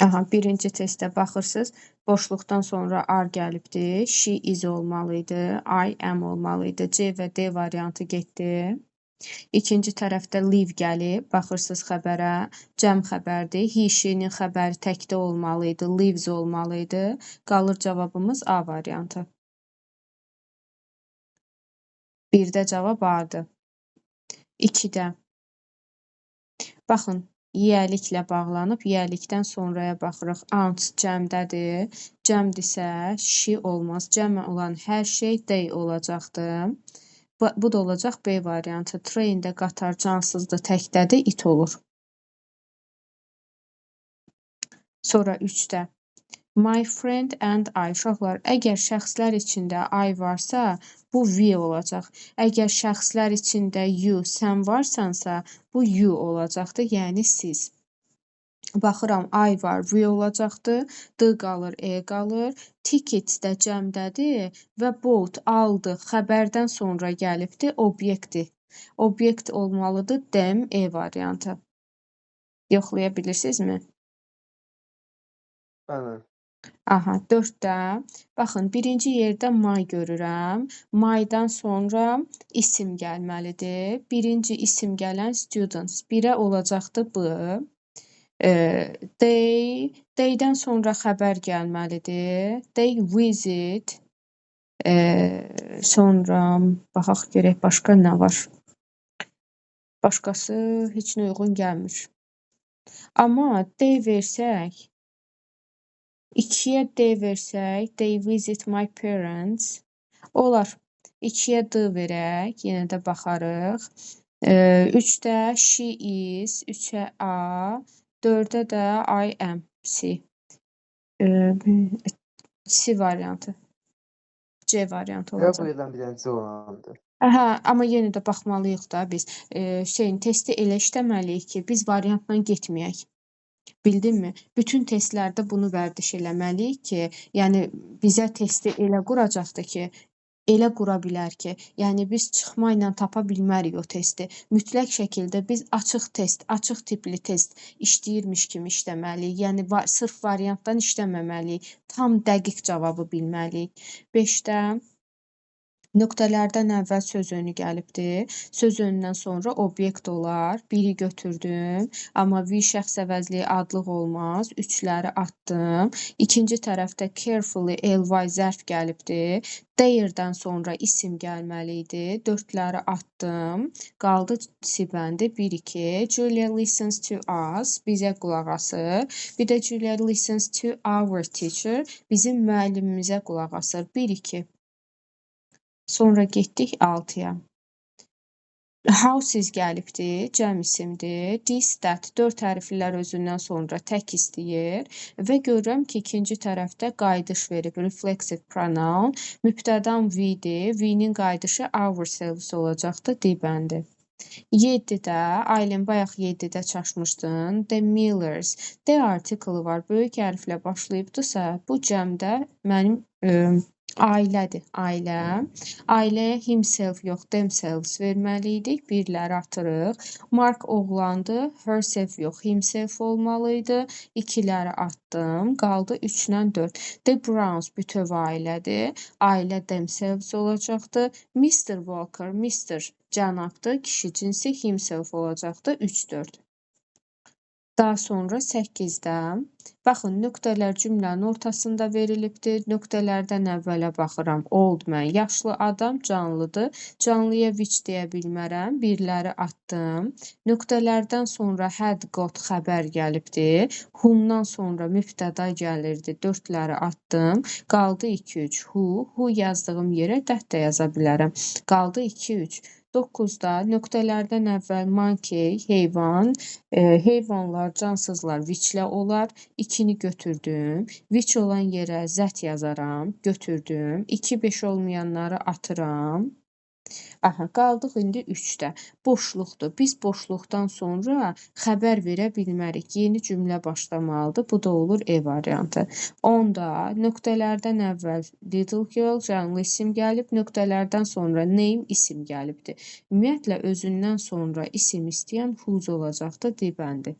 Aha, birinci testdə baxırsınız, boşluqdan sonra are gəlibdi, she is olmalıydı, I am olmalıydı, C və D variantı getdi. İkinci tərəfdə live gəlib, baxırsınız xəbərə, cəm xəbərdir, he, she-nin xəbəri təkdə olmalıydı, lives olmalıydı, qalır cavabımız A variantı. Birdə cavab A-dır. 2-də. Baxın, yiyəliklə bağlanıb, yiyəlikdən sonraya baxırıq. Aunt cəmdədir. Cəmdirsə, she olmaz. Cəm olan hər şey they olacaqdır. Bu da olacaq B variantı. Train-də qatar cansızdır, təkdədir, it olur. Sonra 3-də. My friend and I. Uşaqlar, əgər şəxslər içində I varsa, bu we olacaq. Əgər şəxslər içində you, sən varsansa, bu you olacaqdır, yəni siz. Baxıram, I var, we olacaqdır, D qalır, E qalır, ticket də cəmdədir və boat, aldı, xəbərdən sonra gəlibdir, obyektdir. Obyekt olmalıdır, them, E variantı. Yoxlaya bilirsinizmi? Bəli. Aha, 4-də. Baxın, birinci yerdə my görürəm. My-dan sonra isim gəlməlidir. Birinci isim gələn students. 1-ə olacaqdır B. They-dən sonra xəbər gəlməlidir. They visit. Sonra baxaq görək başqa nə var. Başqası heç nə uyğun gəlmir. Amma they versək, 2-yə D versək, they visit my parents, olar. 2-yə D verək, yenə də baxarıq. 3-də she is, 3-ə A, 4-də də I am, C. C variantı. C variantı olacaq. Bu yerdən birinci olandır. Aha, amma yenə də baxmalıyıq da biz. Testi elə işləməliyik ki, biz variantla getməyək. Bildinmi? Bütün testlərdə bunu vərdiş eləməliyik ki, yəni bizə testi elə quracaqdır ki, elə qura bilər ki, yəni biz çıxma ilə tapa bilmərik o testi. Mütləq şəkildə biz açıq test, açıq tipli test işləyirmiş kimi işləməliyik. Yəni sırf variantdan işləməməliyik. Tam dəqiq cavabı bilməliyik. 5-də nöqtələrdən əvvəl söz önü gəlibdir. Söz önündən sonra obyekt olar. 1-i götürdüm. Amma we şəxs əvəzliyi adlıq olmaz. 3-ləri atdım. İkinci tərəfdə carefully ly zərf gəlibdir. There-dən sonra isim gəlməli idi. 4-ləri atdım. Qaldı sibəndi. 1-2. Julia listens to us. Bizə qulaq asır. Bir də Julia listens to our teacher. Bizim müəllimimizə qulaq asır. 1-2. Sonra getdik 6-ya. Houses gəlibdir, cəm isimdir. This, that, 4 hərflər özündən sonra tək istəyir və görürəm ki, ikinci tərəfdə qayıdış verib, reflexive pronoun. Mübtədan we-dir, we-nin qayıdışı ourselves olacaqdır, D-bəndi. 7-də, Aylin, bayaq 7-də çaşmışdın. The Millers, D artiklı var, böyük hərflə başlayıbdırsa, bu cəmdə mənim ailədir, ailə. Ailəyə himself yox, themselves verməliydik. Birləri atırıq. Mark oğlandı, herself yox, himself olmalıydı. 2-ləri atdım. Qaldı 3-lə 4. The Browns bütöv ailədir. Ailə themselves olacaqdı. Mr. Walker, Mr. cənabdır. Kişi cinsi himself olacaqdı. 3-4. Daha sonra 8-də, baxın, nöqtələr cümlənin ortasında verilibdir. Nöqtələrdən əvvələ baxıram. Old man, yaşlı adam, canlıdır. Canlıya which deyə bilmərəm. Birləri atdım. Nöqtələrdən sonra had got xəbər gəlibdir. Whom-dan sonra mübtəda gəlirdi. 4-ləri atdım. Qaldı 2-3. Who yazdığım yerə that da yaza bilərəm. Qaldı 2-3. 9-da nöqtələrdən əvvəl monkey, heyvan, heyvanlar, cansızlar which-lə olar. 2-ni götürdüm. Which olan yerə zət yazaram. Götürdüm. 2-5 olmayanları atıram. Aha, qaldıq indi 3-də. Boşluqdur. Biz boşluqdan sonra xəbər verə bilmərik. Yeni cümlə başlamalıdır. Bu da olur E variantı. 10-da nöqtələrdən əvvəl little girl, canlı isim gəlib. Nöqtələrdən sonra name isim gəlibdir. Ümumiyyətlə özündən sonra isim istəyən whose olacaqdır, D bəndi.